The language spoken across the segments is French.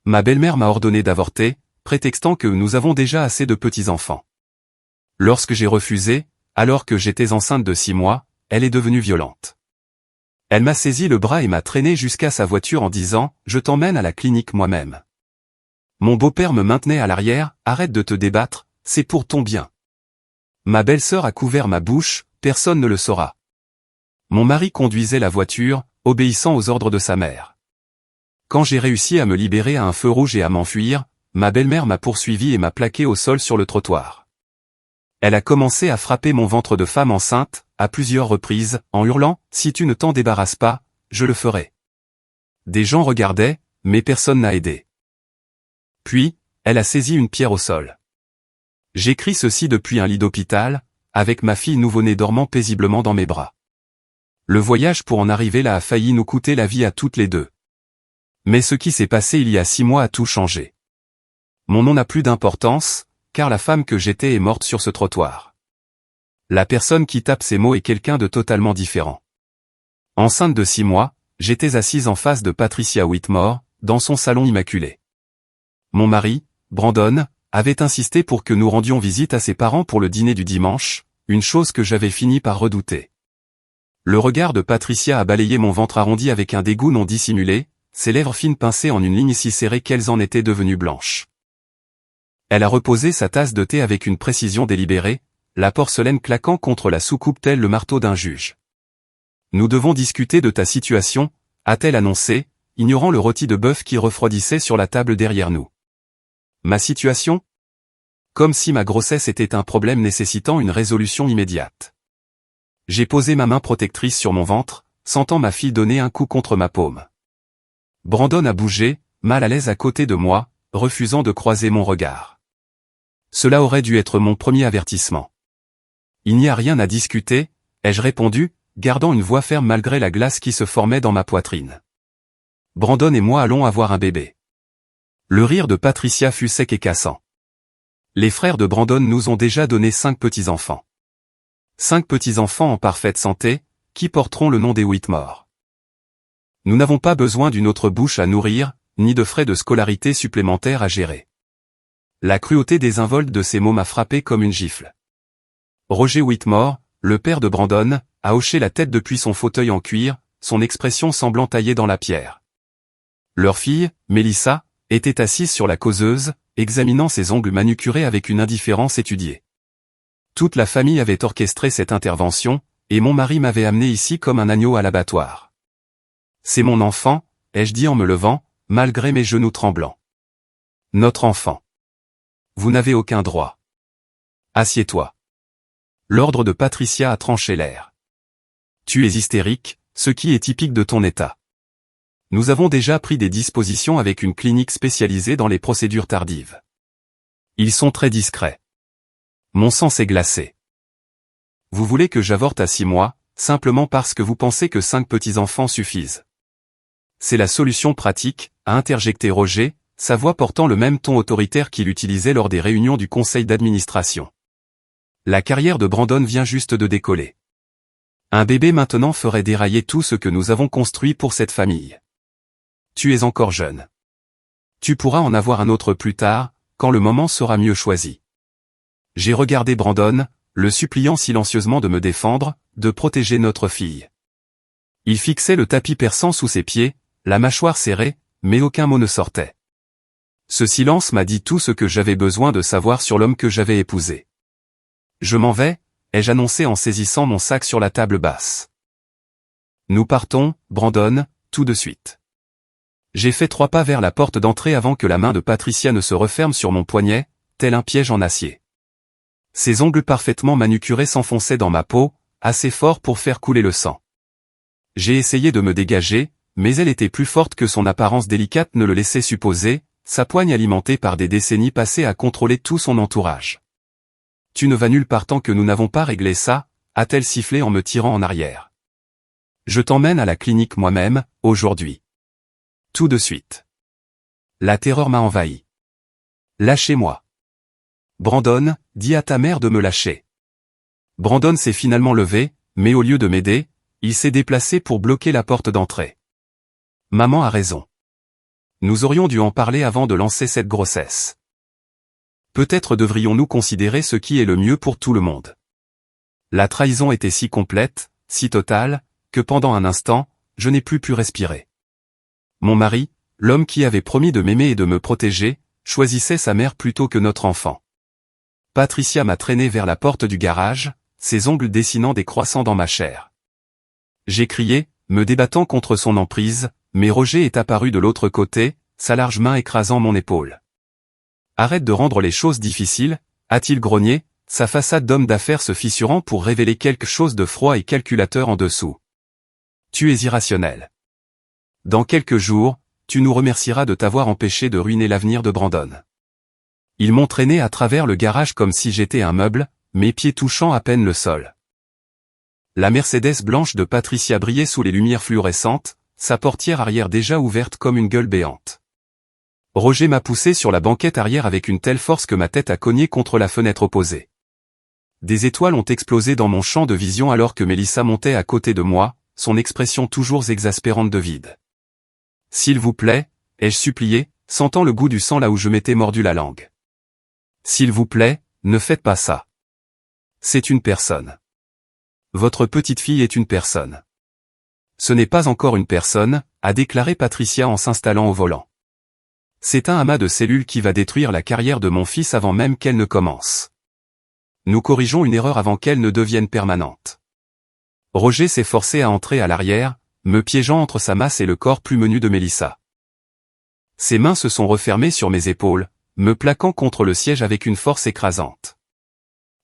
Ma belle-mère m'a ordonné d'avorter, prétextant que nous avons déjà assez de petits-enfants. Lorsque j'ai refusé, alors que j'étais enceinte de 6 mois, elle est devenue violente. Elle m'a saisi le bras et m'a traîné jusqu'à sa voiture en disant « Je t'emmène à la clinique moi-même ». Mon beau-père me maintenait à l'arrière « Arrête de te débattre, c'est pour ton bien ». Ma belle-sœur a couvert ma bouche, personne ne le saura. Mon mari conduisait la voiture, obéissant aux ordres de sa mère. Quand j'ai réussi à me libérer à un feu rouge et à m'enfuir, ma belle-mère m'a poursuivi et m'a plaqué au sol sur le trottoir. Elle a commencé à frapper mon ventre de femme enceinte, à plusieurs reprises, en hurlant « Si tu ne t'en débarrasses pas, je le ferai ». Des gens regardaient, mais personne n'a aidé. Puis, elle a saisi une pierre au sol. J'écris ceci depuis un lit d'hôpital, avec ma fille nouveau-née dormant paisiblement dans mes bras. Le voyage pour en arriver là a failli nous coûter la vie à toutes les deux. Mais ce qui s'est passé il y a 6 mois a tout changé. Mon nom n'a plus d'importance, car la femme que j'étais est morte sur ce trottoir. La personne qui tape ces mots est quelqu'un de totalement différent. Enceinte de 6 mois, j'étais assise en face de Patricia Whitmore, dans son salon immaculé. Mon mari, Brandon, avait insisté pour que nous rendions visite à ses parents pour le dîner du dimanche, une chose que j'avais fini par redouter. Le regard de Patricia a balayé mon ventre arrondi avec un dégoût non dissimulé, ses lèvres fines pincées en une ligne si serrée qu'elles en étaient devenues blanches. Elle a reposé sa tasse de thé avec une précision délibérée, la porcelaine claquant contre la soucoupe tel le marteau d'un juge. « Nous devons discuter de ta situation », a-t-elle annoncé, ignorant le rôti de bœuf qui refroidissait sur la table derrière nous. Ma situation ? Comme si ma grossesse était un problème nécessitant une résolution immédiate. J'ai posé ma main protectrice sur mon ventre, sentant ma fille donner un coup contre ma paume. Brandon a bougé, mal à l'aise à côté de moi, refusant de croiser mon regard. Cela aurait dû être mon premier avertissement. Il n'y a rien à discuter, ai-je répondu, gardant une voix ferme malgré la glace qui se formait dans ma poitrine. Brandon et moi allons avoir un bébé. Le rire de Patricia fut sec et cassant. Les frères de Brandon nous ont déjà donné 5 petits-enfants. 5 petits-enfants en parfaite santé, qui porteront le nom des Whitmore. Nous n'avons pas besoin d'une autre bouche à nourrir, ni de frais de scolarité supplémentaires à gérer. La cruauté désinvolte de ces mots m'a frappé comme une gifle. Roger Whitmore, le père de Brandon, a hoché la tête depuis son fauteuil en cuir, son expression semblant taillée dans la pierre. Leur fille, Melissa, était assise sur la causeuse, examinant ses ongles manucurés avec une indifférence étudiée. Toute la famille avait orchestré cette intervention, et mon mari m'avait amené ici comme un agneau à l'abattoir. C'est mon enfant, ai-je dit en me levant, malgré mes genoux tremblants. Notre enfant. Vous n'avez aucun droit. Assieds-toi. L'ordre de Patricia a tranché l'air. Tu es hystérique, ce qui est typique de ton état. Nous avons déjà pris des dispositions avec une clinique spécialisée dans les procédures tardives. Ils sont très discrets. Mon sang s'est glacé. Vous voulez que j'avorte à 6 mois, simplement parce que vous pensez que 5 petits-enfants suffisent. C'est la solution pratique, a interjecté Roger, sa voix portant le même ton autoritaire qu'il utilisait lors des réunions du conseil d'administration. La carrière de Brandon vient juste de décoller. Un bébé maintenant ferait dérailler tout ce que nous avons construit pour cette famille. Tu es encore jeune. Tu pourras en avoir un autre plus tard, quand le moment sera mieux choisi. J'ai regardé Brandon, le suppliant silencieusement de me défendre, de protéger notre fille. Il fixait le tapis perçant sous ses pieds, la mâchoire serrée, mais aucun mot ne sortait. Ce silence m'a dit tout ce que j'avais besoin de savoir sur l'homme que j'avais épousé. Je m'en vais, ai-je annoncé en saisissant mon sac sur la table basse. Nous partons, Brandon, tout de suite. J'ai fait 3 pas vers la porte d'entrée avant que la main de Patricia ne se referme sur mon poignet, tel un piège en acier. Ses ongles parfaitement manucurés s'enfonçaient dans ma peau, assez fort pour faire couler le sang. J'ai essayé de me dégager, mais elle était plus forte que son apparence délicate ne le laissait supposer, sa poigne alimentée par des décennies passées à contrôler tout son entourage. Tu ne vas nulle part tant que nous n'avons pas réglé ça, a-t-elle sifflé en me tirant en arrière. Je t'emmène à la clinique moi-même, aujourd'hui. Tout de suite. La terreur m'a envahi. Lâchez-moi. Brandon, dis à ta mère de me lâcher. Brandon s'est finalement levé, mais au lieu de m'aider, il s'est déplacé pour bloquer la porte d'entrée. Maman a raison. Nous aurions dû en parler avant de lancer cette grossesse. Peut-être devrions-nous considérer ce qui est le mieux pour tout le monde. La trahison était si complète, si totale, que pendant un instant, je n'ai plus pu respirer. Mon mari, l'homme qui avait promis de m'aimer et de me protéger, choisissait sa mère plutôt que notre enfant. Patricia m'a traîné vers la porte du garage, ses ongles dessinant des croissants dans ma chair. J'ai crié, me débattant contre son emprise, mais Roger est apparu de l'autre côté, sa large main écrasant mon épaule. « Arrête de rendre les choses difficiles », a-t-il grogné, sa façade d'homme d'affaires se fissurant pour révéler quelque chose de froid et calculateur en dessous. « Tu es irrationnel. Dans quelques jours, tu nous remercieras de t'avoir empêché de ruiner l'avenir de Brandon. » Ils m'ont traîné à travers le garage comme si j'étais un meuble, mes pieds touchant à peine le sol. La Mercedes blanche de Patricia brillait sous les lumières fluorescentes, sa portière arrière déjà ouverte comme une gueule béante. Roger m'a poussé sur la banquette arrière avec une telle force que ma tête a cogné contre la fenêtre opposée. Des étoiles ont explosé dans mon champ de vision alors que Mélissa montait à côté de moi, son expression toujours exaspérante de vide. « S'il vous plaît », ai-je supplié, sentant le goût du sang là où je m'étais mordu la langue. « S'il vous plaît, ne faites pas ça. C'est une personne. Votre petite fille est une personne. » Ce n'est pas encore une personne, a déclaré Patricia en s'installant au volant. C'est un amas de cellules qui va détruire la carrière de mon fils avant même qu'elle ne commence. Nous corrigeons une erreur avant qu'elle ne devienne permanente. Roger s'est forcé à entrer à l'arrière, me piégeant entre sa masse et le corps plus menu de Mélissa. Ses mains se sont refermées sur mes épaules, me plaquant contre le siège avec une force écrasante.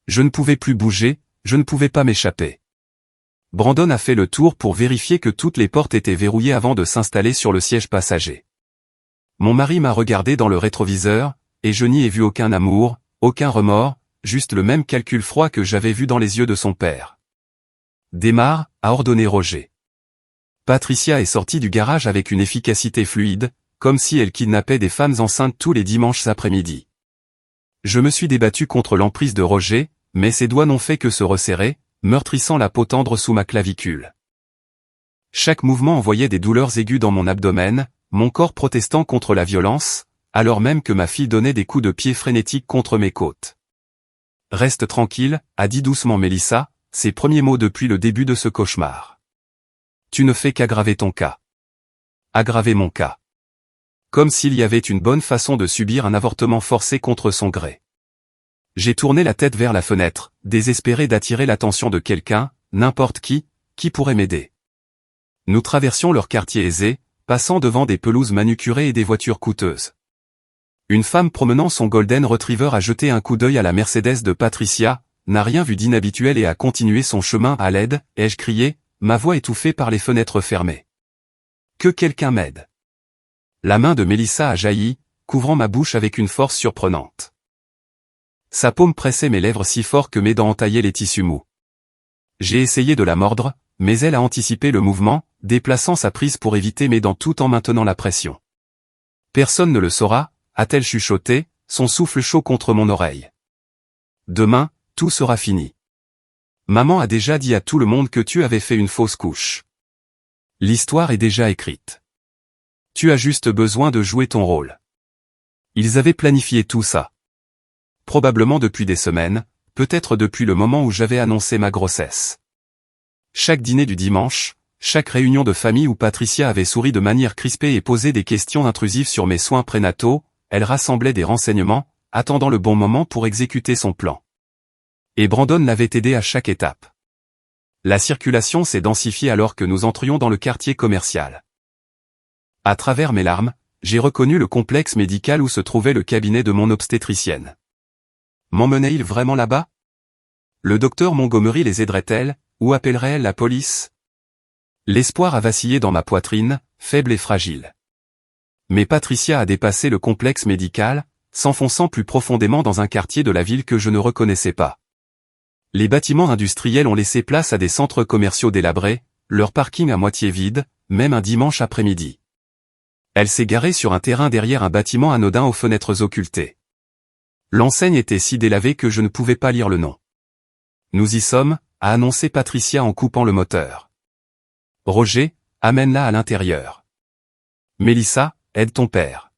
Je ne pouvais plus bouger, je ne pouvais pas m'échapper. Brandon a fait le tour pour vérifier que toutes les portes étaient verrouillées avant de s'installer sur le siège passager. Mon mari m'a regardé dans le rétroviseur, et je n'y ai vu aucun amour, aucun remords, juste le même calcul froid que j'avais vu dans les yeux de son père. « Démarre », a ordonné Roger. Patricia est sortie du garage avec une efficacité fluide, comme si elle kidnappait des femmes enceintes tous les dimanches après-midi. Je me suis débattu contre l'emprise de Roger, mais ses doigts n'ont fait que se resserrer, meurtrissant la peau tendre sous ma clavicule. Chaque mouvement envoyait des douleurs aiguës dans mon abdomen, mon corps protestant contre la violence, alors même que ma fille donnait des coups de pied frénétiques contre mes côtes. « Reste tranquille », a dit doucement Mélissa, ses premiers mots depuis le début de ce cauchemar. « Tu ne fais qu'aggraver ton cas. » Aggraver mon cas. Comme s'il y avait une bonne façon de subir un avortement forcé contre son gré. J'ai tourné la tête vers la fenêtre, désespéré d'attirer l'attention de quelqu'un, n'importe qui pourrait m'aider. Nous traversions leur quartier aisé, passant devant des pelouses manucurées et des voitures coûteuses. Une femme promenant son Golden Retriever a jeté un coup d'œil à la Mercedes de Patricia, n'a rien vu d'inhabituel et a continué son chemin à l'aide, ai-je crié, ma voix étouffée par les fenêtres fermées. Que quelqu'un m'aide. La main de Mélissa a jailli, couvrant ma bouche avec une force surprenante. Sa paume pressait mes lèvres si fort que mes dents entaillaient les tissus mous. J'ai essayé de la mordre, mais elle a anticipé le mouvement, déplaçant sa prise pour éviter mes dents tout en maintenant la pression. Personne ne le saura, a-t-elle chuchoté, son souffle chaud contre mon oreille. Demain, tout sera fini. Maman a déjà dit à tout le monde que tu avais fait une fausse couche. L'histoire est déjà écrite. Tu as juste besoin de jouer ton rôle. Ils avaient planifié tout ça. Probablement depuis des semaines, peut-être depuis le moment où j'avais annoncé ma grossesse. Chaque dîner du dimanche, chaque réunion de famille où Patricia avait souri de manière crispée et posé des questions intrusives sur mes soins prénataux, elle rassemblait des renseignements, attendant le bon moment pour exécuter son plan. Et Brandon l'avait aidé à chaque étape. La circulation s'est densifiée alors que nous entrions dans le quartier commercial. À travers mes larmes, j'ai reconnu le complexe médical où se trouvait le cabinet de mon obstétricienne. M'emmenait-il vraiment là-bas? Le docteur Montgomery les aiderait-elle, ou appellerait-elle la police? L'espoir a vacillé dans ma poitrine, faible et fragile. Mais Patricia a dépassé le complexe médical, s'enfonçant plus profondément dans un quartier de la ville que je ne reconnaissais pas. Les bâtiments industriels ont laissé place à des centres commerciaux délabrés, leur parking à moitié vide, même un dimanche après-midi. Elle s'est garée sur un terrain derrière un bâtiment anodin aux fenêtres occultées. L'enseigne était si délavée que je ne pouvais pas lire le nom. Nous y sommes, a annoncé Patricia en coupant le moteur. Roger, amène-la à l'intérieur. Mélissa, aide ton père.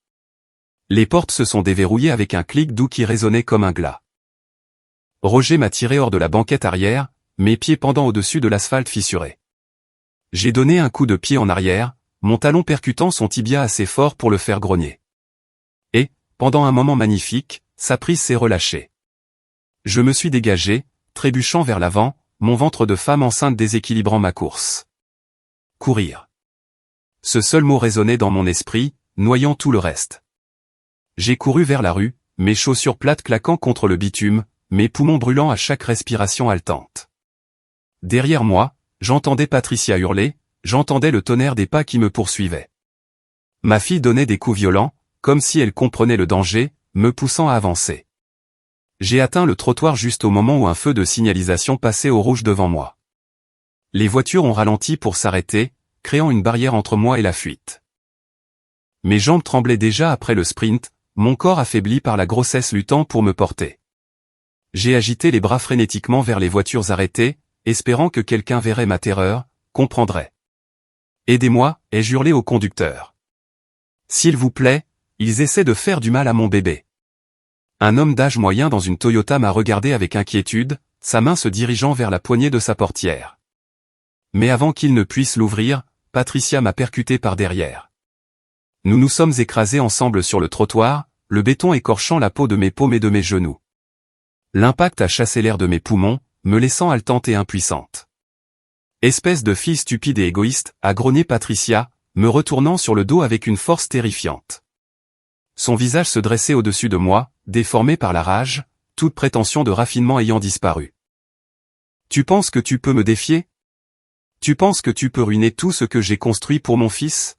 Les portes se sont déverrouillées avec un clic doux qui résonnait comme un glas. Roger m'a tiré hors de la banquette arrière, mes pieds pendant au-dessus de l'asphalte fissuré. J'ai donné un coup de pied en arrière, mon talon percutant son tibia assez fort pour le faire grogner. Et, pendant un moment magnifique, sa prise s'est relâchée. Je me suis dégagé, trébuchant vers l'avant, mon ventre de femme enceinte déséquilibrant ma course. Courir. Ce seul mot résonnait dans mon esprit, noyant tout le reste. J'ai couru vers la rue, mes chaussures plates claquant contre le bitume, mes poumons brûlant à chaque respiration haletante. Derrière moi, j'entendais Patricia hurler, j'entendais le tonnerre des pas qui me poursuivaient. Ma fille donnait des coups violents, comme si elle comprenait le danger, me poussant à avancer. J'ai atteint le trottoir juste au moment où un feu de signalisation passait au rouge devant moi. Les voitures ont ralenti pour s'arrêter, créant une barrière entre moi et la fuite. Mes jambes tremblaient déjà après le sprint, mon corps affaibli par la grossesse luttant pour me porter. J'ai agité les bras frénétiquement vers les voitures arrêtées, espérant que quelqu'un verrait ma terreur, comprendrait. « Aidez-moi » ai-je hurlé au conducteur. « S'il vous plaît, ils essaient de faire du mal à mon bébé. » Un homme d'âge moyen dans une Toyota m'a regardé avec inquiétude, sa main se dirigeant vers la poignée de sa portière. Mais avant qu'il ne puisse l'ouvrir, Patricia m'a percuté par derrière. Nous nous sommes écrasés ensemble sur le trottoir, le béton écorchant la peau de mes paumes et de mes genoux. L'impact a chassé l'air de mes poumons, me laissant haletante et impuissante. « Espèce de fille stupide et égoïste » a grogné Patricia, me retournant sur le dos avec une force terrifiante. Son visage se dressait au-dessus de moi, déformé par la rage, toute prétention de raffinement ayant disparu. « Tu penses que tu peux me défier ? Tu penses que tu peux ruiner tout ce que j'ai construit pour mon fils ? »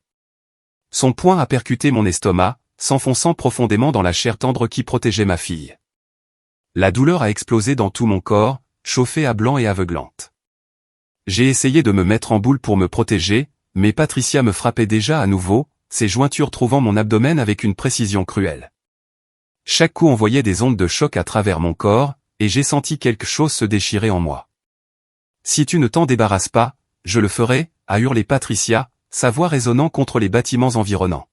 Son poing a percuté mon estomac, s'enfonçant profondément dans la chair tendre qui protégeait ma fille. La douleur a explosé dans tout mon corps, chauffée à blanc et aveuglante. J'ai essayé de me mettre en boule pour me protéger, mais Patricia me frappait déjà à nouveau, ses jointures trouvant mon abdomen avec une précision cruelle. Chaque coup envoyait des ondes de choc à travers mon corps, et j'ai senti quelque chose se déchirer en moi. « Si tu ne t'en débarrasses pas, je le ferai » a hurlé Patricia, sa voix résonnant contre les bâtiments environnants.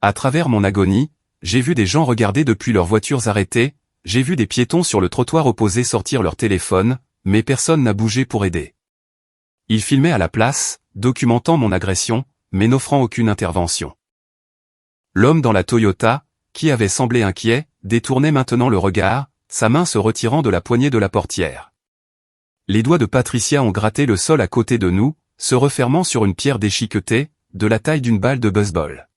À travers mon agonie, j'ai vu des gens regarder depuis leurs voitures arrêtées, j'ai vu des piétons sur le trottoir opposé sortir leur téléphone, mais personne n'a bougé pour aider. Ils filmaient à la place, documentant mon agression, mais n'offrant aucune intervention. L'homme dans la Toyota, qui avait semblé inquiet, détournait maintenant le regard, sa main se retirant de la poignée de la portière. Les doigts de Patricia ont gratté le sol à côté de nous, se refermant sur une pierre déchiquetée, de la taille d'une balle de baseball.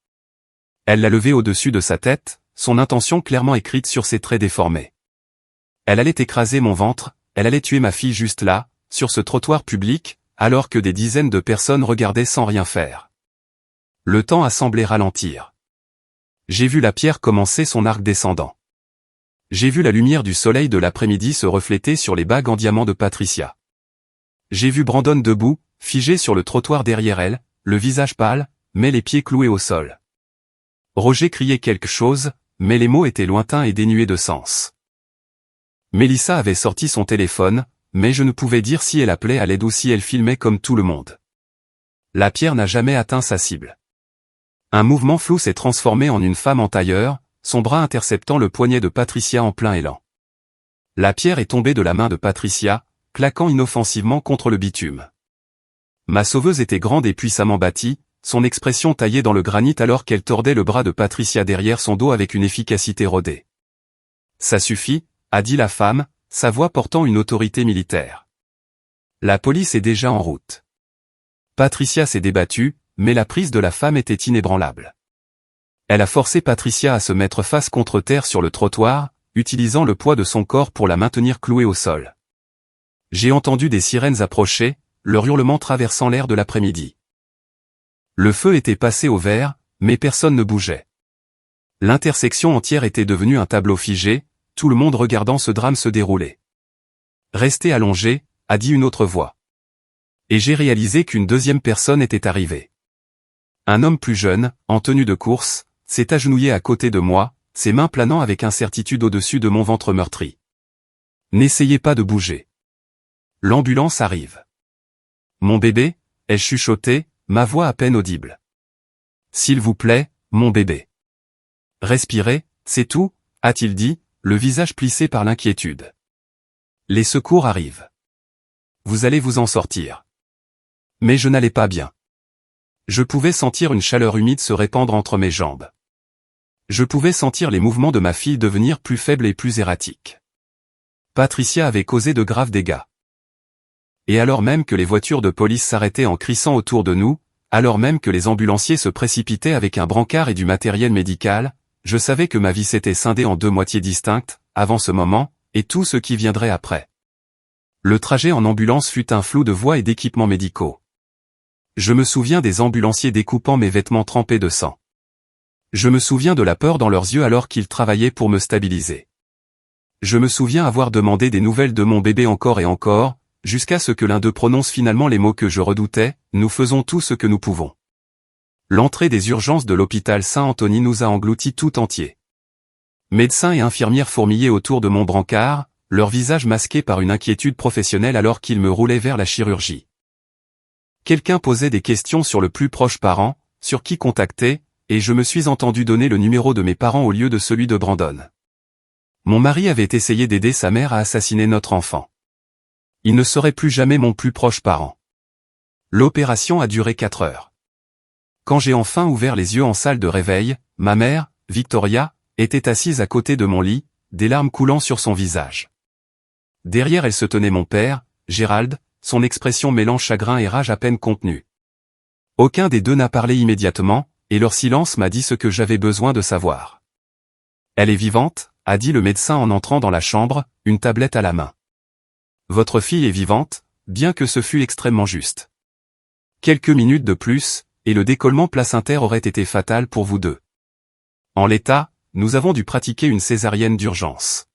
Elle l'a levée au-dessus de sa tête, son intention clairement écrite sur ses traits déformés. Elle allait écraser mon ventre, elle allait tuer ma fille juste là, sur ce trottoir public, alors que des dizaines de personnes regardaient sans rien faire. Le temps a semblé ralentir. J'ai vu la pierre commencer son arc descendant. J'ai vu la lumière du soleil de l'après-midi se refléter sur les bagues en diamant de Patricia. J'ai vu Brandon debout, figé sur le trottoir derrière elle, le visage pâle, mais les pieds cloués au sol. Roger criait quelque chose, mais les mots étaient lointains et dénués de sens. Mélissa avait sorti son téléphone, mais je ne pouvais dire si elle appelait à l'aide ou si elle filmait comme tout le monde. La pierre n'a jamais atteint sa cible. Un mouvement flou s'est transformé en une femme en tailleur, son bras interceptant le poignet de Patricia en plein élan. La pierre est tombée de la main de Patricia, claquant inoffensivement contre le bitume. Ma sauveuse était grande et puissamment bâtie, son expression taillée dans le granit alors qu'elle tordait le bras de Patricia derrière son dos avec une efficacité rodée. « Ça suffit » a dit la femme, sa voix portant une autorité militaire. La police est déjà en route. Patricia s'est débattue, mais la prise de la femme était inébranlable. Elle a forcé Patricia à se mettre face contre terre sur le trottoir, utilisant le poids de son corps pour la maintenir clouée au sol. J'ai entendu des sirènes approcher, leur hurlement traversant l'air de l'après-midi. Le feu était passé au vert, mais personne ne bougeait. L'intersection entière était devenue un tableau figé, tout le monde regardant ce drame se dérouler. « Restez allongé » a dit une autre voix. Et j'ai réalisé qu'une deuxième personne était arrivée. Un homme plus jeune, en tenue de course, s'est agenouillé à côté de moi, ses mains planant avec incertitude au-dessus de mon ventre meurtri. « N'essayez pas de bouger. L'ambulance arrive. »« Mon bébé » ai-je chuchoté, ma voix à peine audible. « S'il vous plaît, mon bébé. Respirez, c'est tout, a-t-il dit, le visage plissé par l'inquiétude. Les secours arrivent. Vous allez vous en sortir. Mais je n'allais pas bien. Je pouvais sentir une chaleur humide se répandre entre mes jambes. Je pouvais sentir les mouvements de ma fille devenir plus faibles et plus erratiques. Patricia avait causé de graves dégâts. Et alors même que les voitures de police s'arrêtaient en crissant autour de nous, alors même que les ambulanciers se précipitaient avec un brancard et du matériel médical, je savais que ma vie s'était scindée en deux moitiés distinctes, avant ce moment, et tout ce qui viendrait après. Le trajet en ambulance fut un flou de voix et d'équipements médicaux. Je me souviens des ambulanciers découpant mes vêtements trempés de sang. Je me souviens de la peur dans leurs yeux alors qu'ils travaillaient pour me stabiliser. Je me souviens avoir demandé des nouvelles de mon bébé encore et encore, jusqu'à ce que l'un d'eux prononce finalement les mots que je redoutais, « Nous faisons tout ce que nous pouvons ». L'entrée des urgences de l'hôpital Saint-Anthony nous a engloutis tout entier. Médecins et infirmières fourmillaient autour de mon brancard, leur visage masqué par une inquiétude professionnelle alors qu'ils me roulaient vers la chirurgie. Quelqu'un posait des questions sur le plus proche parent, sur qui contacter, et je me suis entendu donner le numéro de mes parents au lieu de celui de Brandon. Mon mari avait essayé d'aider sa mère à assassiner notre enfant. Il ne serait plus jamais mon plus proche parent. L'opération a duré 4 heures. Quand j'ai enfin ouvert les yeux en salle de réveil, ma mère, Victoria, était assise à côté de mon lit, des larmes coulant sur son visage. Derrière elle se tenait mon père, Gérald, son expression mêlant chagrin et rage à peine contenue. Aucun des deux n'a parlé immédiatement, et leur silence m'a dit ce que j'avais besoin de savoir. Elle est vivante, a dit le médecin en entrant dans la chambre, une tablette à la main. Votre fille est vivante, bien que ce fût extrêmement juste. Quelques minutes de plus, et le décollement placentaire aurait été fatal pour vous deux. En l'état, nous avons dû pratiquer une césarienne d'urgence.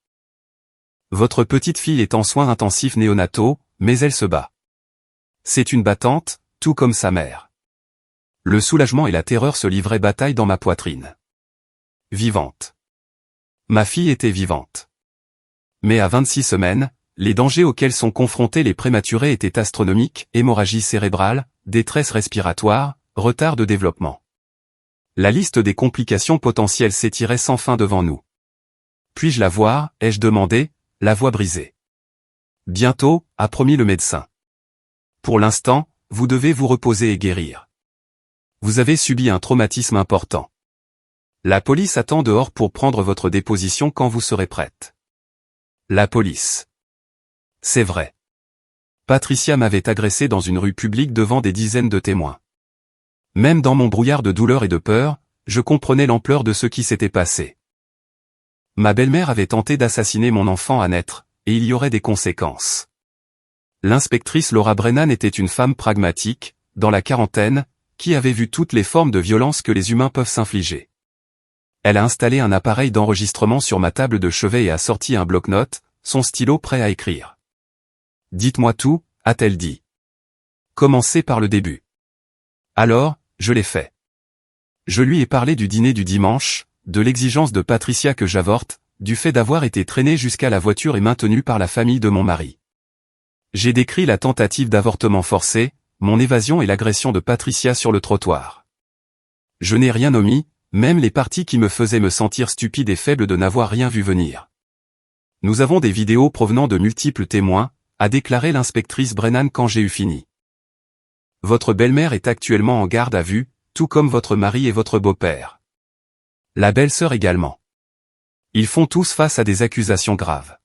Votre petite fille est en soins intensifs néonataux, mais elle se bat. C'est une battante, tout comme sa mère. Le soulagement et la terreur se livraient bataille dans ma poitrine. Vivante. Ma fille était vivante. Mais à 26 semaines, les dangers auxquels sont confrontés les prématurés étaient astronomiques, hémorragie cérébrale, détresse respiratoire, retard de développement. La liste des complications potentielles s'étirait sans fin devant nous. Puis-je la voir, ai-je demandé, la voix brisée. Bientôt, a promis le médecin. Pour l'instant, vous devez vous reposer et guérir. Vous avez subi un traumatisme important. La police attend dehors pour prendre votre déposition quand vous serez prête. La police. C'est vrai. Patricia m'avait agressé dans une rue publique devant des dizaines de témoins. Même dans mon brouillard de douleur et de peur, je comprenais l'ampleur de ce qui s'était passé. Ma belle-mère avait tenté d'assassiner mon enfant à naître, et il y aurait des conséquences. L'inspectrice Laura Brennan était une femme pragmatique, dans la quarantaine, qui avait vu toutes les formes de violence que les humains peuvent s'infliger. Elle a installé un appareil d'enregistrement sur ma table de chevet et a sorti un bloc-notes, son stylo prêt à écrire. « Dites-moi tout », a-t-elle dit. « Commencez par le début. » Alors, je l'ai fait. Je lui ai parlé du dîner du dimanche, de l'exigence de Patricia que j'avorte, du fait d'avoir été traîné jusqu'à la voiture et maintenu par la famille de mon mari. J'ai décrit la tentative d'avortement forcé, mon évasion et l'agression de Patricia sur le trottoir. Je n'ai rien omis, même les parties qui me faisaient me sentir stupide et faible de n'avoir rien vu venir. Nous avons des vidéos provenant de multiples témoins, a déclaré l'inspectrice Brennan quand j'ai eu fini. Votre belle-mère est actuellement en garde à vue, tout comme votre mari et votre beau-père. La belle-sœur également. Ils font tous face à des accusations graves.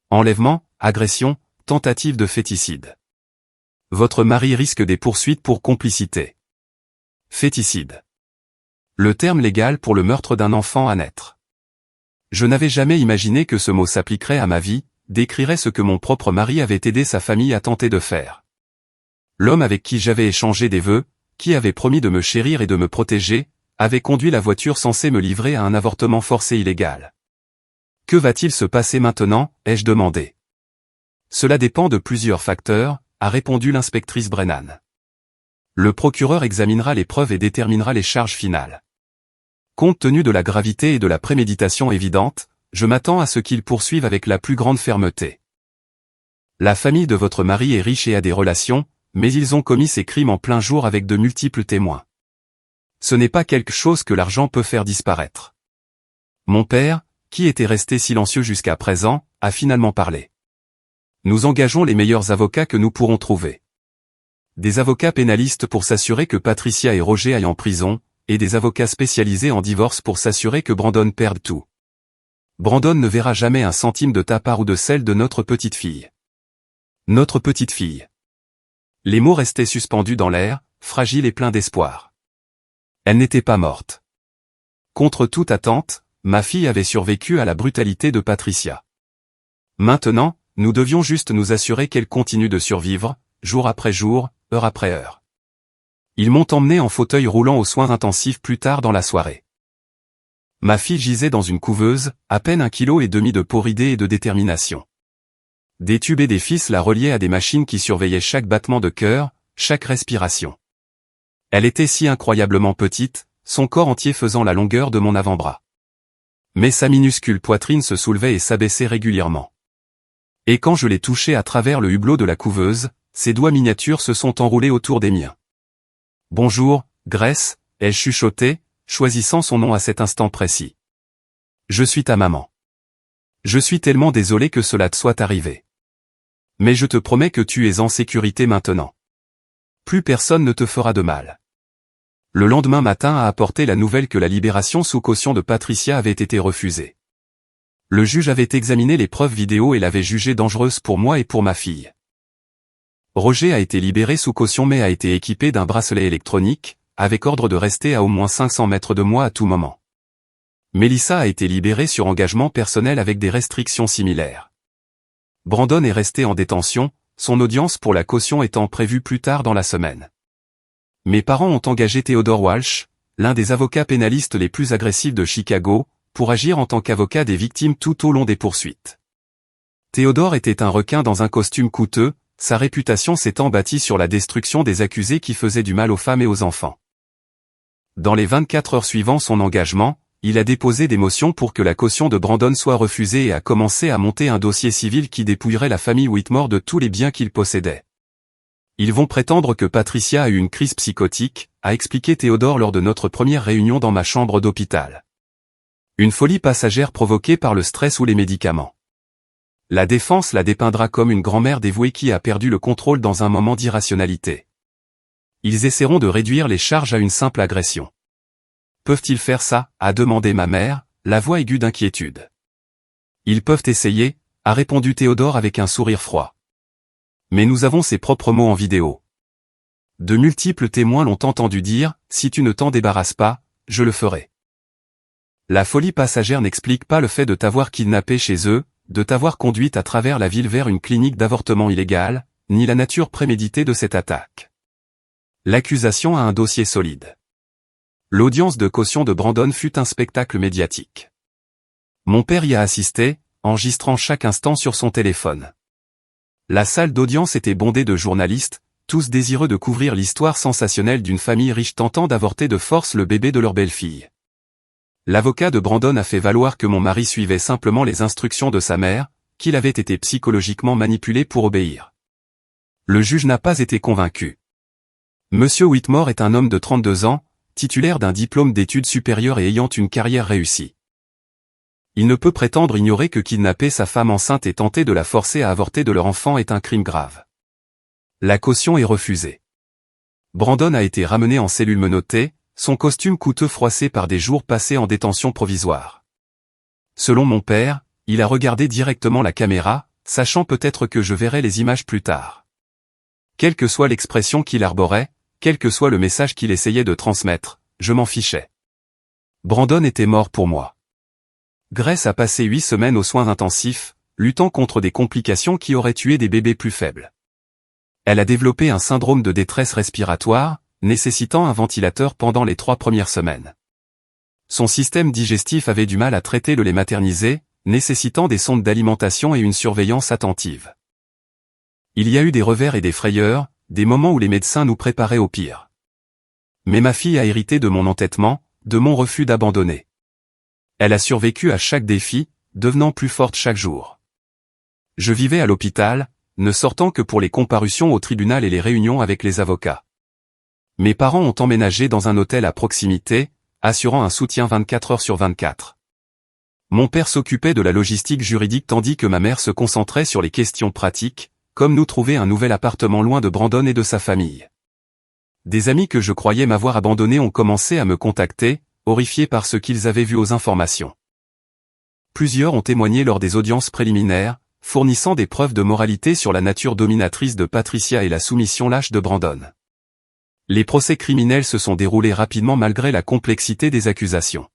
Enlèvement, agression, tentative de féticide. Votre mari risque des poursuites pour complicité. Féticide. Le terme légal pour le meurtre d'un enfant à naître. Je n'avais jamais imaginé que ce mot s'appliquerait à ma vie, décrirait ce que mon propre mari avait aidé sa famille à tenter de faire. L'homme avec qui j'avais échangé des vœux, qui avait promis de me chérir et de me protéger, avait conduit la voiture censée me livrer à un avortement forcé illégal. Que va-t-il se passer maintenant, ai-je demandé. Cela dépend de plusieurs facteurs, a répondu l'inspectrice Brennan. Le procureur examinera les preuves et déterminera les charges finales. Compte tenu de la gravité et de la préméditation évidente, je m'attends à ce qu'il poursuive avec la plus grande fermeté. La famille de votre mari est riche et a des relations, mais ils ont commis ces crimes en plein jour avec de multiples témoins. Ce n'est pas quelque chose que l'argent peut faire disparaître. Mon père, qui était resté silencieux jusqu'à présent, a finalement parlé. Nous engageons les meilleurs avocats que nous pourrons trouver. Des avocats pénalistes pour s'assurer que Patricia et Roger aillent en prison, et des avocats spécialisés en divorce pour s'assurer que Brandon perde tout. Brandon ne verra jamais un centime de ta part ou de celle de notre petite fille. Notre petite fille. Les mots restaient suspendus dans l'air, fragiles et pleins d'espoir. Elle n'était pas morte. Contre toute attente, ma fille avait survécu à la brutalité de Patricia. Maintenant, nous devions juste nous assurer qu'elle continue de survivre, jour après jour, heure après heure. Ils m'ont emmené en fauteuil roulant aux soins intensifs plus tard dans la soirée. Ma fille gisait dans une couveuse, à peine 1,5 kg de peau ridée et de détermination. Des tubes et des fils la reliaient à des machines qui surveillaient chaque battement de cœur, chaque respiration. Elle était si incroyablement petite, son corps entier faisant la longueur de mon avant-bras. Mais sa minuscule poitrine se soulevait et s'abaissait régulièrement. Et quand je l'ai touchée à travers le hublot de la couveuse, ses doigts miniatures se sont enroulés autour des miens. « Bonjour, Grace », ai-je chuchoté, choisissant son nom à cet instant précis. « Je suis ta maman. Je suis tellement désolé que cela te soit arrivé. Mais je te promets que tu es en sécurité maintenant. Plus personne ne te fera de mal. » Le lendemain matin a apporté la nouvelle que la libération sous caution de Patricia avait été refusée. Le juge avait examiné les preuves vidéo et l'avait jugée dangereuse pour moi et pour ma fille. Roger a été libéré sous caution mais a été équipé d'un bracelet électronique, avec ordre de rester à au moins 500 mètres de moi à tout moment. Melissa a été libérée sur engagement personnel avec des restrictions similaires. Brandon est resté en détention, son audience pour la caution étant prévue plus tard dans la semaine. Mes parents ont engagé Theodore Walsh, l'un des avocats pénalistes les plus agressifs de Chicago, pour agir en tant qu'avocat des victimes tout au long des poursuites. Theodore était un requin dans un costume coûteux, sa réputation s'étant bâtie sur la destruction des accusés qui faisaient du mal aux femmes et aux enfants. Dans les 24 heures suivant son engagement, il a déposé des motions pour que la caution de Brandon soit refusée et a commencé à monter un dossier civil qui dépouillerait la famille Whitmore de tous les biens qu'ils possédaient. Ils vont prétendre que Patricia a eu une crise psychotique, a expliqué Theodore lors de notre première réunion dans ma chambre d'hôpital. Une folie passagère provoquée par le stress ou les médicaments. La défense la dépeindra comme une grand-mère dévouée qui a perdu le contrôle dans un moment d'irrationalité. Ils essaieront de réduire les charges à une simple agression. Peuvent-ils faire ça, a demandé ma mère, la voix aiguë d'inquiétude. Ils peuvent essayer, a répondu Theodore avec un sourire froid. Mais nous avons ses propres mots en vidéo. De multiples témoins l'ont entendu dire, si tu ne t'en débarrasses pas, je le ferai. La folie passagère n'explique pas le fait de t'avoir kidnappé chez eux, de t'avoir conduite à travers la ville vers une clinique d'avortement illégale, ni la nature préméditée de cette attaque. L'accusation a un dossier solide. L'audience de caution de Brandon fut un spectacle médiatique. Mon père y a assisté, enregistrant chaque instant sur son téléphone. La salle d'audience était bondée de journalistes, tous désireux de couvrir l'histoire sensationnelle d'une famille riche tentant d'avorter de force le bébé de leur belle-fille. L'avocat de Brandon a fait valoir que mon mari suivait simplement les instructions de sa mère, qu'il avait été psychologiquement manipulé pour obéir. Le juge n'a pas été convaincu. Monsieur Whitmore est un homme de 32 ans, titulaire d'un diplôme d'études supérieures et ayant une carrière réussie. Il ne peut prétendre ignorer que kidnapper sa femme enceinte et tenter de la forcer à avorter de leur enfant est un crime grave. La caution est refusée. Brandon a été ramené en cellule menottée, son costume coûteux froissé par des jours passés en détention provisoire. Selon mon père, il a regardé directement la caméra, sachant peut-être que je verrais les images plus tard. Quelle que soit l'expression qu'il arborait, quel que soit le message qu'il essayait de transmettre, je m'en fichais. Brandon était mort pour moi. Grace a passé 8 semaines aux soins intensifs, luttant contre des complications qui auraient tué des bébés plus faibles. Elle a développé un syndrome de détresse respiratoire, nécessitant un ventilateur pendant les 3 premières semaines. Son système digestif avait du mal à traiter le lait maternisé, nécessitant des sondes d'alimentation et une surveillance attentive. Il y a eu des revers et des frayeurs, des moments où les médecins nous préparaient au pire. Mais ma fille a hérité de mon entêtement, de mon refus d'abandonner. Elle a survécu à chaque défi, devenant plus forte chaque jour. Je vivais à l'hôpital, ne sortant que pour les comparutions au tribunal et les réunions avec les avocats. Mes parents ont emménagé dans un hôtel à proximité, assurant un soutien 24 heures sur 24. Mon père s'occupait de la logistique juridique tandis que ma mère se concentrait sur les questions pratiques, comme nous trouver un nouvel appartement loin de Brandon et de sa famille. Des amis que je croyais m'avoir abandonné ont commencé à me contacter, horrifiés par ce qu'ils avaient vu aux informations. Plusieurs ont témoigné lors des audiences préliminaires, fournissant des preuves de moralité sur la nature dominatrice de Patricia et la soumission lâche de Brandon. Les procès criminels se sont déroulés rapidement malgré la complexité des accusations.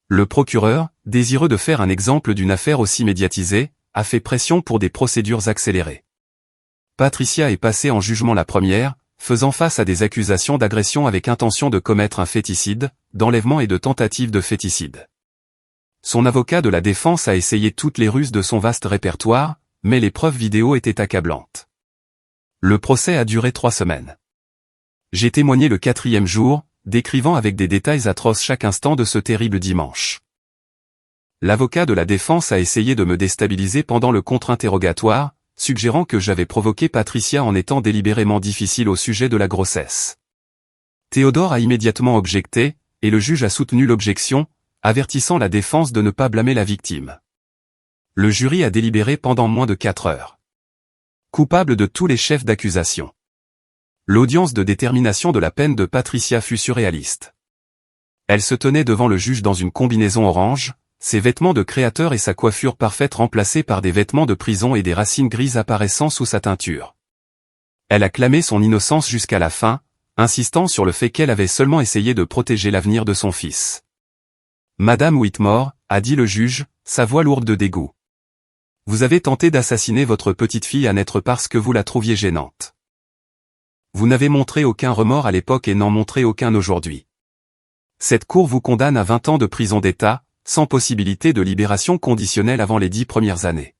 Le procureur, désireux de faire un exemple d'une affaire aussi médiatisée, a fait pression pour des procédures accélérées. Patricia est passée en jugement la première, faisant face à des accusations d'agression avec intention de commettre un féticide, d'enlèvement et de tentative de féticide. Son avocat de la défense a essayé toutes les ruses de son vaste répertoire, mais les preuves vidéo étaient accablantes. Le procès a duré 3 semaines. J'ai témoigné le 4e jour, décrivant avec des détails atroces chaque instant de ce terrible dimanche. L'avocat de la défense a essayé de me déstabiliser pendant le contre-interrogatoire, suggérant que j'avais provoqué Patricia en étant délibérément difficile au sujet de la grossesse. Théodore a immédiatement objecté, et le juge a soutenu l'objection, avertissant la défense de ne pas blâmer la victime. Le jury a délibéré pendant moins de 4 heures. Coupable de tous les chefs d'accusation. L'audience de détermination de la peine de Patricia fut surréaliste. Elle se tenait devant le juge dans une combinaison orange, ses vêtements de créateur et sa coiffure parfaite remplacés par des vêtements de prison et des racines grises apparaissant sous sa teinture. Elle a clamé son innocence jusqu'à la fin, insistant sur le fait qu'elle avait seulement essayé de protéger l'avenir de son fils. Madame Whitmore, a dit le juge, sa voix lourde de dégoût. Vous avez tenté d'assassiner votre petite fille à naître parce que vous la trouviez gênante. Vous n'avez montré aucun remords à l'époque et n'en montrez aucun aujourd'hui. Cette cour vous condamne à 20 ans de prison d'État, sans possibilité de libération conditionnelle avant les 10 premières années.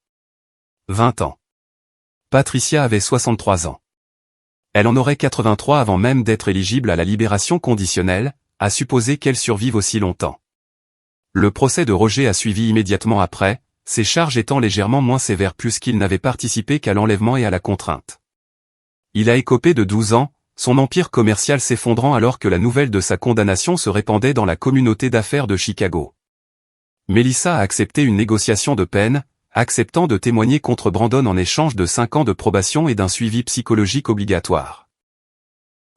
20 ans. Patricia avait 63 ans. Elle en aurait 83 avant même d'être éligible à la libération conditionnelle, à supposer qu'elle survive aussi longtemps. Le procès de Roger a suivi immédiatement après, ses charges étant légèrement moins sévères puisqu'il n'avait participé qu'à l'enlèvement et à la contrainte. Il a écopé de 12 ans, son empire commercial s'effondrant alors que la nouvelle de sa condamnation se répandait dans la communauté d'affaires de Chicago. Melissa a accepté une négociation de peine, acceptant de témoigner contre Brandon en échange de 5 ans de probation et d'un suivi psychologique obligatoire.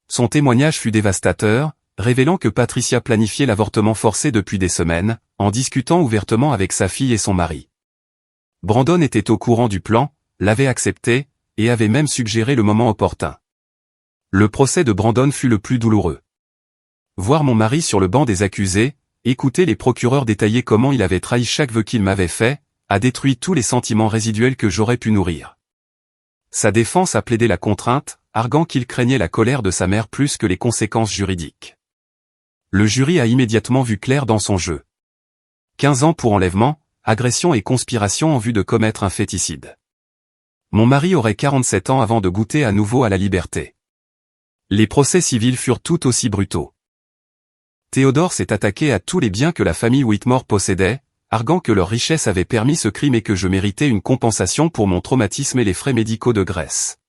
Son témoignage fut dévastateur, révélant que Patricia planifiait l'avortement forcé depuis des semaines, en discutant ouvertement avec sa fille et son mari. Brandon était au courant du plan, l'avait accepté, et avait même suggéré le moment opportun. Le procès de Brandon fut le plus douloureux. Voir mon mari sur le banc des accusés, écouter les procureurs détailler comment il avait trahi chaque vœu qu'il m'avait fait, a détruit tous les sentiments résiduels que j'aurais pu nourrir. Sa défense a plaidé la contrainte, arguant qu'il craignait la colère de sa mère plus que les conséquences juridiques. Le jury a immédiatement vu clair dans son jeu. 15 ans pour enlèvement, agression et conspiration en vue de commettre un féticide. Mon mari aurait 47 ans avant de goûter à nouveau à la liberté. Les procès civils furent tout aussi brutaux. Théodore s'est attaqué à tous les biens que la famille Whitmore possédait, arguant que leur richesse avait permis ce crime et que je méritais une compensation pour mon traumatisme et les frais médicaux de Grace.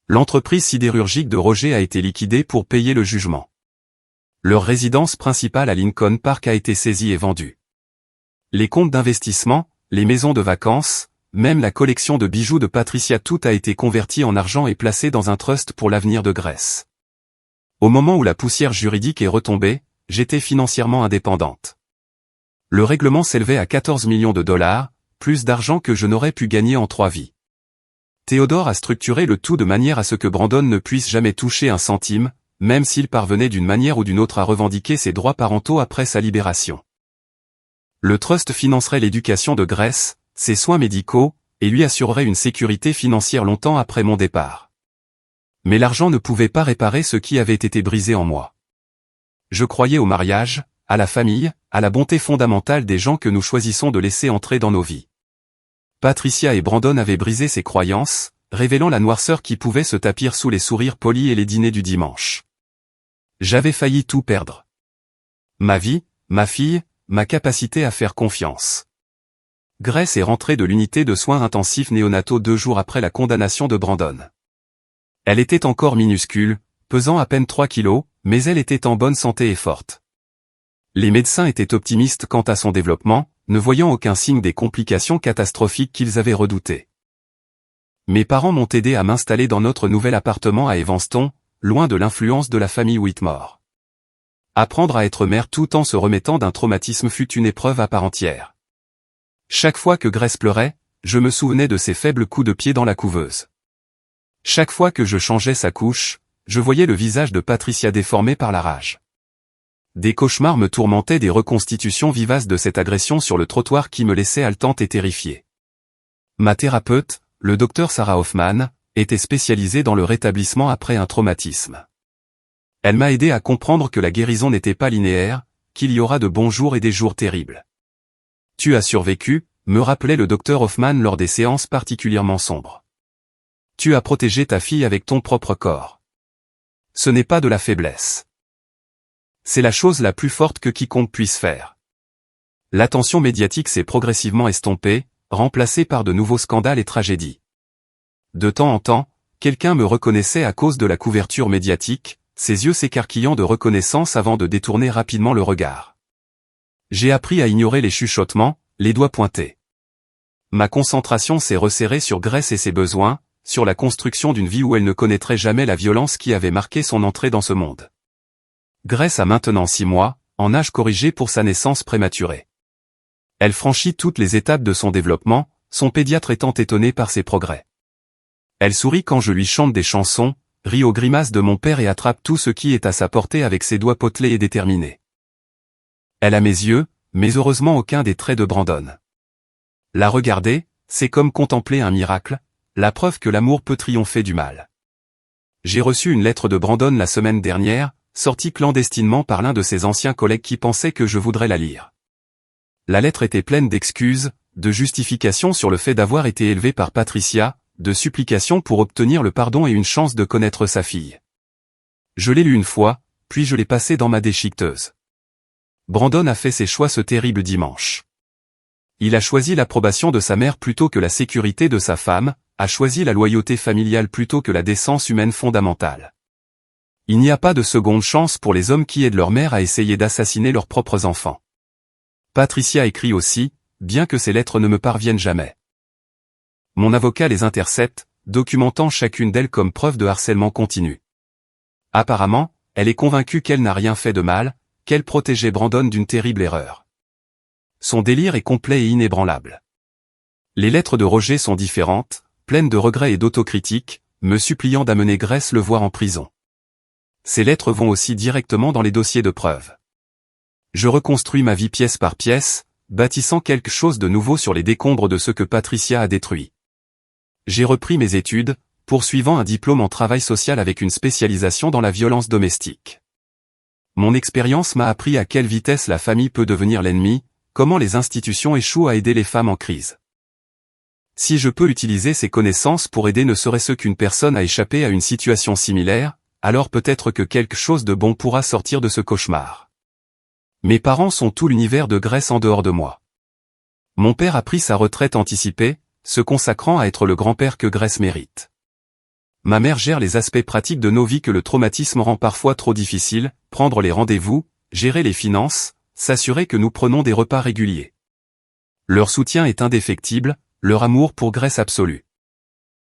L'entreprise sidérurgique de Roger a été liquidée pour payer le jugement. Leur résidence principale à Lincoln Park a été saisie et vendue. Les comptes d'investissement, les maisons de vacances, même la collection de bijoux de Patricia, tout a été converti en argent et placé dans un trust pour l'avenir de Grace. Au moment où la poussière juridique est retombée, j'étais financièrement indépendante. Le règlement s'élevait à 14 millions de dollars, plus d'argent que je n'aurais pu gagner en 3 vies. Théodore a structuré le tout de manière à ce que Brandon ne puisse jamais toucher un centime, même s'il parvenait d'une manière ou d'une autre à revendiquer ses droits parentaux après sa libération. Le trust financerait l'éducation de Grace, ses soins médicaux, et lui assurerait une sécurité financière longtemps après mon départ. Mais l'argent ne pouvait pas réparer ce qui avait été brisé en moi. Je croyais au mariage, à la famille, à la bonté fondamentale des gens que nous choisissons de laisser entrer dans nos vies. Patricia et Brandon avaient brisé ces croyances, révélant la noirceur qui pouvait se tapir sous les sourires polis et les dîners du dimanche. J'avais failli tout perdre. Ma vie, ma fille, ma capacité à faire confiance. Grace est rentrée de l'unité de soins intensifs néonataux 2 jours après la condamnation de Brandon. Elle était encore minuscule, pesant à peine 3 kilos, mais elle était en bonne santé et forte. Les médecins étaient optimistes quant à son développement, ne voyant aucun signe des complications catastrophiques qu'ils avaient redoutées. Mes parents m'ont aidé à m'installer dans notre nouvel appartement à Evanston, loin de l'influence de la famille Whitmore. Apprendre à être mère tout en se remettant d'un traumatisme fut une épreuve à part entière. Chaque fois que Grace pleurait, je me souvenais de ses faibles coups de pied dans la couveuse. Chaque fois que je changeais sa couche, je voyais le visage de Patricia déformé par la rage. Des cauchemars me tourmentaient, des reconstitutions vivaces de cette agression sur le trottoir qui me laissaient haletante et terrifiée. Ma thérapeute, le docteur Sarah Hoffman, était spécialisée dans le rétablissement après un traumatisme. Elle m'a aidé à comprendre que la guérison n'était pas linéaire, qu'il y aura de bons jours et des jours terribles. Tu as survécu, me rappelait le docteur Hoffman lors des séances particulièrement sombres. Tu as protégé ta fille avec ton propre corps. Ce n'est pas de la faiblesse. C'est la chose la plus forte que quiconque puisse faire. L'attention médiatique s'est progressivement estompée, remplacée par de nouveaux scandales et tragédies. De temps en temps, quelqu'un me reconnaissait à cause de la couverture médiatique, ses yeux s'écarquillant de reconnaissance avant de détourner rapidement le regard. J'ai appris à ignorer les chuchotements, les doigts pointés. Ma concentration s'est resserrée sur Grace et ses besoins, sur la construction d'une vie où elle ne connaîtrait jamais la violence qui avait marqué son entrée dans ce monde. Grace a maintenant 6 mois, en âge corrigé pour sa naissance prématurée. Elle franchit toutes les étapes de son développement, son pédiatre étant étonné par ses progrès. Elle sourit quand je lui chante des chansons, rit aux grimaces de mon père et attrape tout ce qui est à sa portée avec ses doigts potelés et déterminés. Elle a mes yeux, mais heureusement aucun des traits de Brandon. La regarder, c'est comme contempler un miracle, la preuve que l'amour peut triompher du mal. J'ai reçu une lettre de Brandon la semaine dernière, sortie clandestinement par l'un de ses anciens collègues qui pensait que je voudrais la lire. La lettre était pleine d'excuses, de justifications sur le fait d'avoir été élevé par Patricia, de supplications pour obtenir le pardon et une chance de connaître sa fille. Je l'ai lu une fois, puis je l'ai passé dans ma déchiqueteuse. Brandon a fait ses choix ce terrible dimanche. Il a choisi l'approbation de sa mère plutôt que la sécurité de sa femme, a choisi la loyauté familiale plutôt que la décence humaine fondamentale. Il n'y a pas de seconde chance pour les hommes qui aident leur mère à essayer d'assassiner leurs propres enfants. Patricia écrit aussi, bien que ces lettres ne me parviennent jamais. Mon avocat les intercepte, documentant chacune d'elles comme preuve de harcèlement continu. Apparemment, elle est convaincue qu'elle n'a rien fait de mal, qu'elle protégeait Brandon d'une terrible erreur. Son délire est complet et inébranlable. Les lettres de Roger sont différentes, pleines de regrets et d'autocritique, me suppliant d'amener Grace le voir en prison. Ces lettres vont aussi directement dans les dossiers de preuves. Je reconstruis ma vie pièce par pièce, bâtissant quelque chose de nouveau sur les décombres de ce que Patricia a détruit. J'ai repris mes études, poursuivant un diplôme en travail social avec une spécialisation dans la violence domestique. Mon expérience m'a appris à quelle vitesse la famille peut devenir l'ennemi, comment les institutions échouent à aider les femmes en crise. Si je peux utiliser ces connaissances pour aider ne serait-ce qu'une personne à échapper à une situation similaire, alors peut-être que quelque chose de bon pourra sortir de ce cauchemar. Mes parents sont tout l'univers de Grace en dehors de moi. Mon père a pris sa retraite anticipée, se consacrant à être le grand-père que Grace mérite. Ma mère gère les aspects pratiques de nos vies que le traumatisme rend parfois trop difficiles, prendre les rendez-vous, gérer les finances, s'assurer que nous prenons des repas réguliers. Leur soutien est indéfectible, leur amour pour Grace absolu.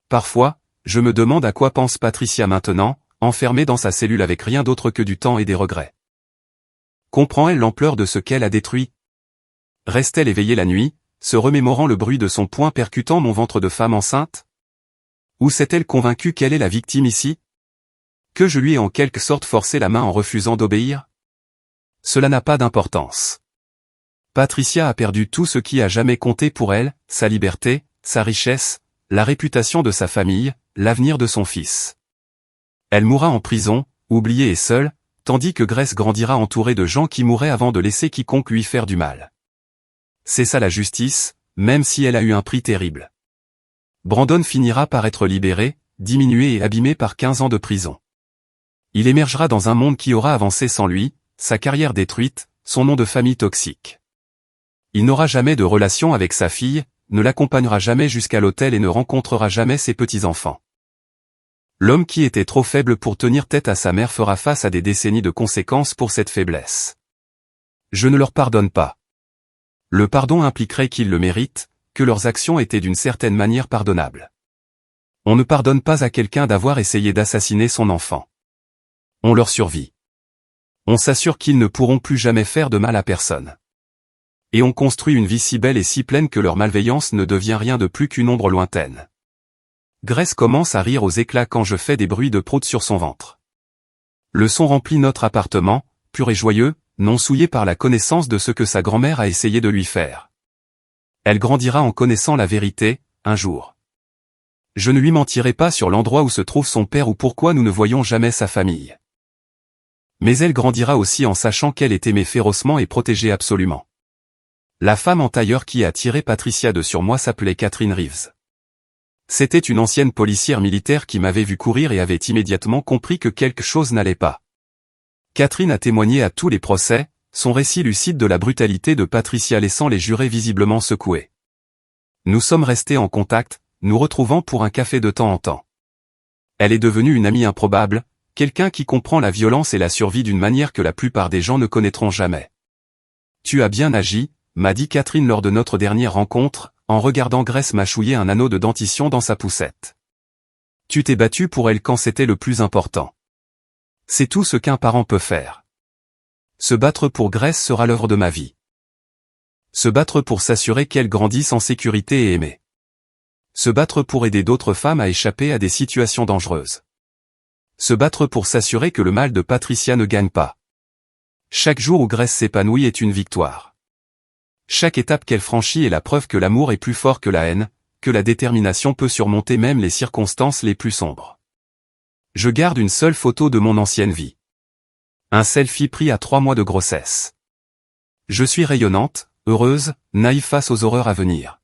Parfois, je me demande à quoi pense Patricia maintenant, enfermée dans sa cellule avec rien d'autre que du temps et des regrets. Comprend-elle l'ampleur de ce qu'elle a détruit? Reste-t-elle éveillée la nuit, se remémorant le bruit de son poing percutant mon ventre de femme enceinte? Ou s'est-elle convaincue qu'elle est la victime ici? Que je lui ai en quelque sorte forcé la main en refusant d'obéir? Cela n'a pas d'importance. Patricia a perdu tout ce qui a jamais compté pour elle, sa liberté, sa richesse, la réputation de sa famille, l'avenir de son fils. Elle mourra en prison, oubliée et seule, tandis que Grace grandira entourée de gens qui mourraient avant de laisser quiconque lui faire du mal. C'est ça la justice, même si elle a eu un prix terrible. Brandon finira par être libéré, diminué et abîmé par 15 ans de prison. Il émergera dans un monde qui aura avancé sans lui, sa carrière détruite, son nom de famille toxique. Il n'aura jamais de relation avec sa fille, ne l'accompagnera jamais jusqu'à l'hôtel et ne rencontrera jamais ses petits-enfants. L'homme qui était trop faible pour tenir tête à sa mère fera face à des décennies de conséquences pour cette faiblesse. Je ne leur pardonne pas. Le pardon impliquerait qu'ils le méritent, que leurs actions étaient d'une certaine manière pardonnables. On ne pardonne pas à quelqu'un d'avoir essayé d'assassiner son enfant. On leur survit. On s'assure qu'ils ne pourront plus jamais faire de mal à personne. Et on construit une vie si belle et si pleine que leur malveillance ne devient rien de plus qu'une ombre lointaine. Grace commence à rire aux éclats quand je fais des bruits de prout sur son ventre. Le son remplit notre appartement, pur et joyeux, non souillé par la connaissance de ce que sa grand-mère a essayé de lui faire. Elle grandira en connaissant la vérité, un jour. Je ne lui mentirai pas sur l'endroit où se trouve son père ou pourquoi nous ne voyons jamais sa famille. Mais elle grandira aussi en sachant qu'elle est aimée férocement et protégée absolument. La femme en tailleur qui a tiré Patricia de sur moi s'appelait Catherine Reeves. C'était une ancienne policière militaire qui m'avait vu courir et avait immédiatement compris que quelque chose n'allait pas. Catherine a témoigné à tous les procès, son récit lucide de la brutalité de Patricia laissant les jurés visiblement secoués. Nous sommes restés en contact, nous retrouvant pour un café de temps en temps. Elle est devenue une amie improbable, quelqu'un qui comprend la violence et la survie d'une manière que la plupart des gens ne connaîtront jamais. Tu as bien agi, m'a dit Catherine lors de notre dernière rencontre, en regardant Grace mâchouiller un anneau de dentition dans sa poussette. Tu t'es battu pour elle quand c'était le plus important. C'est tout ce qu'un parent peut faire. Se battre pour Grace sera l'œuvre de ma vie. Se battre pour s'assurer qu'elle grandisse en sécurité et aimée. Se battre pour aider d'autres femmes à échapper à des situations dangereuses. Se battre pour s'assurer que le mal de Patricia ne gagne pas. Chaque jour où Grace s'épanouit est une victoire. Chaque étape qu'elle franchit est la preuve que l'amour est plus fort que la haine, que la détermination peut surmonter même les circonstances les plus sombres. Je garde une seule photo de mon ancienne vie. Un selfie pris à 3 mois de grossesse. Je suis rayonnante, heureuse, naïve face aux horreurs à venir.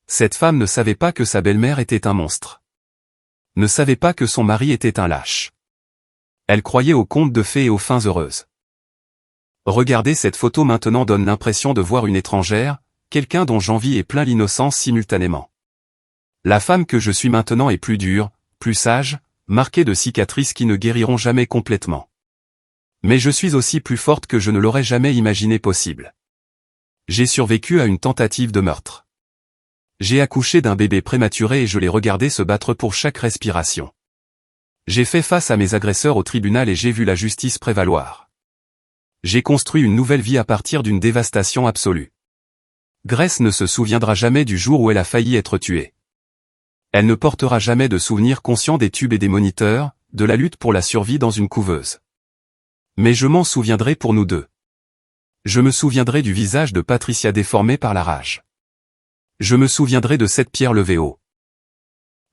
Cette femme ne savait pas que sa belle-mère était un monstre. Ne savait pas que son mari était un lâche. Elle croyait aux contes de fées et aux fins heureuses. Regarder cette photo maintenant donne l'impression de voir une étrangère, quelqu'un dont j'envie et plein l'innocence simultanément. La femme que je suis maintenant est plus dure, plus sage, marquée de cicatrices qui ne guériront jamais complètement. Mais je suis aussi plus forte que je ne l'aurais jamais imaginé possible. J'ai survécu à une tentative de meurtre. J'ai accouché d'un bébé prématuré et je l'ai regardé se battre pour chaque respiration. J'ai fait face à mes agresseurs au tribunal et j'ai vu la justice prévaloir. J'ai construit une nouvelle vie à partir d'une dévastation absolue. Grace ne se souviendra jamais du jour où elle a failli être tuée. Elle ne portera jamais de souvenir conscient des tubes et des moniteurs, de la lutte pour la survie dans une couveuse. Mais je m'en souviendrai pour nous deux. Je me souviendrai du visage de Patricia déformé par la rage. Je me souviendrai de cette pierre levée haut.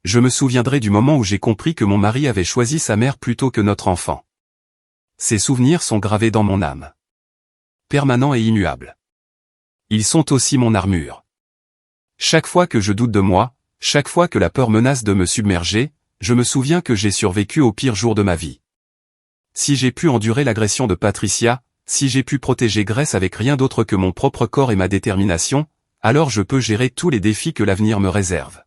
Je me souviendrai du moment où j'ai compris que mon mari avait choisi sa mère plutôt que notre enfant. Ces souvenirs sont gravés dans mon âme. Permanents et immuables. Ils sont aussi mon armure. Chaque fois que je doute de moi, chaque fois que la peur menace de me submerger, je me souviens que j'ai survécu au pire jour de ma vie. Si j'ai pu endurer l'agression de Patricia, si j'ai pu protéger Grace avec rien d'autre que mon propre corps et ma détermination, alors je peux gérer tous les défis que l'avenir me réserve.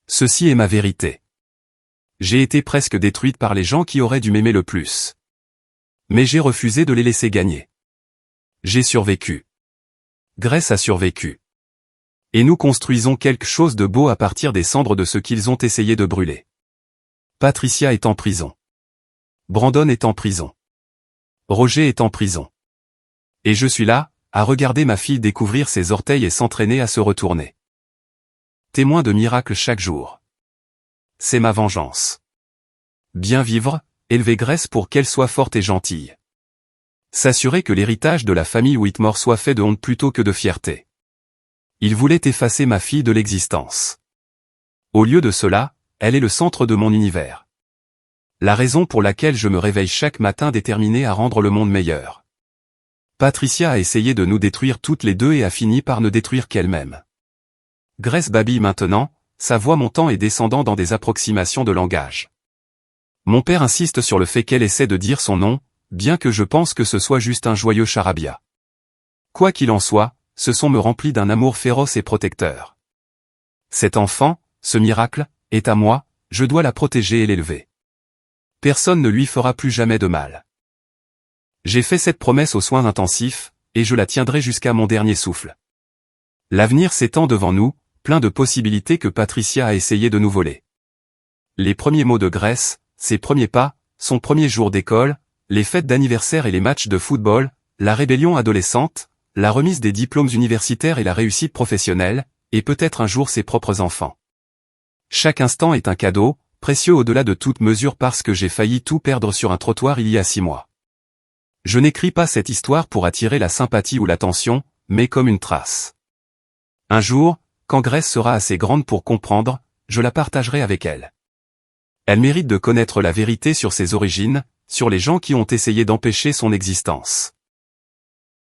Ceci est ma vérité. J'ai été presque détruite par les gens qui auraient dû m'aimer le plus. Mais j'ai refusé de les laisser gagner. J'ai survécu. Grace a survécu. Et nous construisons quelque chose de beau à partir des cendres de ce qu'ils ont essayé de brûler. Patricia est en prison. Brandon est en prison. Roger est en prison. Et je suis là, à regarder ma fille découvrir ses orteils et s'entraîner à se retourner. Témoin de miracles chaque jour. C'est ma vengeance. Bien vivre, élever Grace pour qu'elle soit forte et gentille. S'assurer que l'héritage de la famille Whitmore soit fait de honte plutôt que de fierté. Il voulait effacer ma fille de l'existence. Au lieu de cela, elle est le centre de mon univers. La raison pour laquelle je me réveille chaque matin déterminé à rendre le monde meilleur. Patricia a essayé de nous détruire toutes les deux et a fini par ne détruire qu'elle-même. Grace babille maintenant, sa voix montant et descendant dans des approximations de langage. Mon père insiste sur le fait qu'elle essaie de dire son nom, bien que je pense que ce soit juste un joyeux charabia. Quoi qu'il en soit, ce son me remplit d'un amour féroce et protecteur. Cet enfant, ce miracle, est à moi, je dois la protéger et l'élever. Personne ne lui fera plus jamais de mal. J'ai fait cette promesse aux soins intensifs, et je la tiendrai jusqu'à mon dernier souffle. L'avenir s'étend devant nous, plein de possibilités que Patricia a essayé de nous voler. Les premiers mots de Grace, ses premiers pas, son premier jour d'école, les fêtes d'anniversaire et les matchs de football, la rébellion adolescente, la remise des diplômes universitaires et la réussite professionnelle, et peut-être un jour ses propres enfants. Chaque instant est un cadeau, précieux au-delà de toute mesure parce que j'ai failli tout perdre sur un trottoir il y a 6 mois. Je n'écris pas cette histoire pour attirer la sympathie ou l'attention, mais comme une trace. Un jour, quand Grace sera assez grande pour comprendre, je la partagerai avec elle. Elle mérite de connaître la vérité sur ses origines, sur les gens qui ont essayé d'empêcher son existence.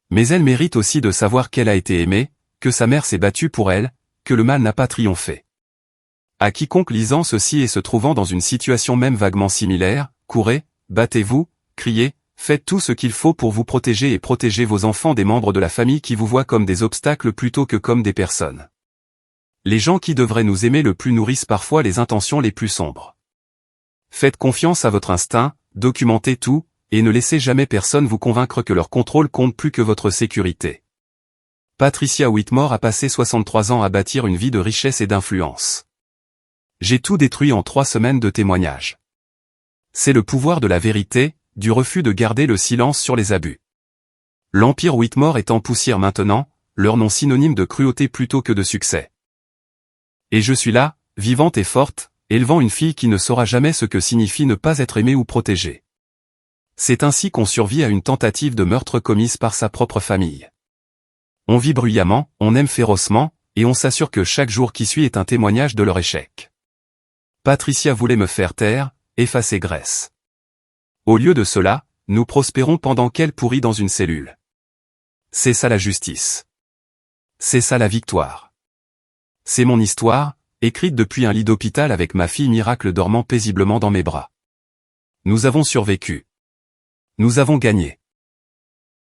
Mais elle mérite aussi de savoir qu'elle a été aimée, que sa mère s'est battue pour elle, que le mal n'a pas triomphé. À quiconque lisant ceci et se trouvant dans une situation même vaguement similaire, courez, battez-vous, criez, faites tout ce qu'il faut pour vous protéger et protéger vos enfants des membres de la famille qui vous voient comme des obstacles plutôt que comme des personnes. Les gens qui devraient nous aimer le plus nourrissent parfois les intentions les plus sombres. Faites confiance à votre instinct, documentez tout, et ne laissez jamais personne vous convaincre que leur contrôle compte plus que votre sécurité. Patricia Whitmore a passé 63 ans à bâtir une vie de richesse et d'influence. J'ai tout détruit en 3 semaines de témoignages. C'est le pouvoir de la vérité, du refus de garder le silence sur les abus. L'empire Whitmore est en poussière maintenant, leur nom synonyme de cruauté plutôt que de succès. Et je suis là, vivante et forte, élevant une fille qui ne saura jamais ce que signifie ne pas être aimée ou protégée. C'est ainsi qu'on survit à une tentative de meurtre commise par sa propre famille. On vit bruyamment, on aime férocement, et on s'assure que chaque jour qui suit est un témoignage de leur échec. Patricia voulait me faire taire, effacer Grace. Au lieu de cela, nous prospérons pendant qu'elle pourrit dans une cellule. C'est ça la justice. C'est ça la victoire. C'est mon histoire, écrite depuis un lit d'hôpital avec ma fille miracle dormant paisiblement dans mes bras. Nous avons survécu. Nous avons gagné.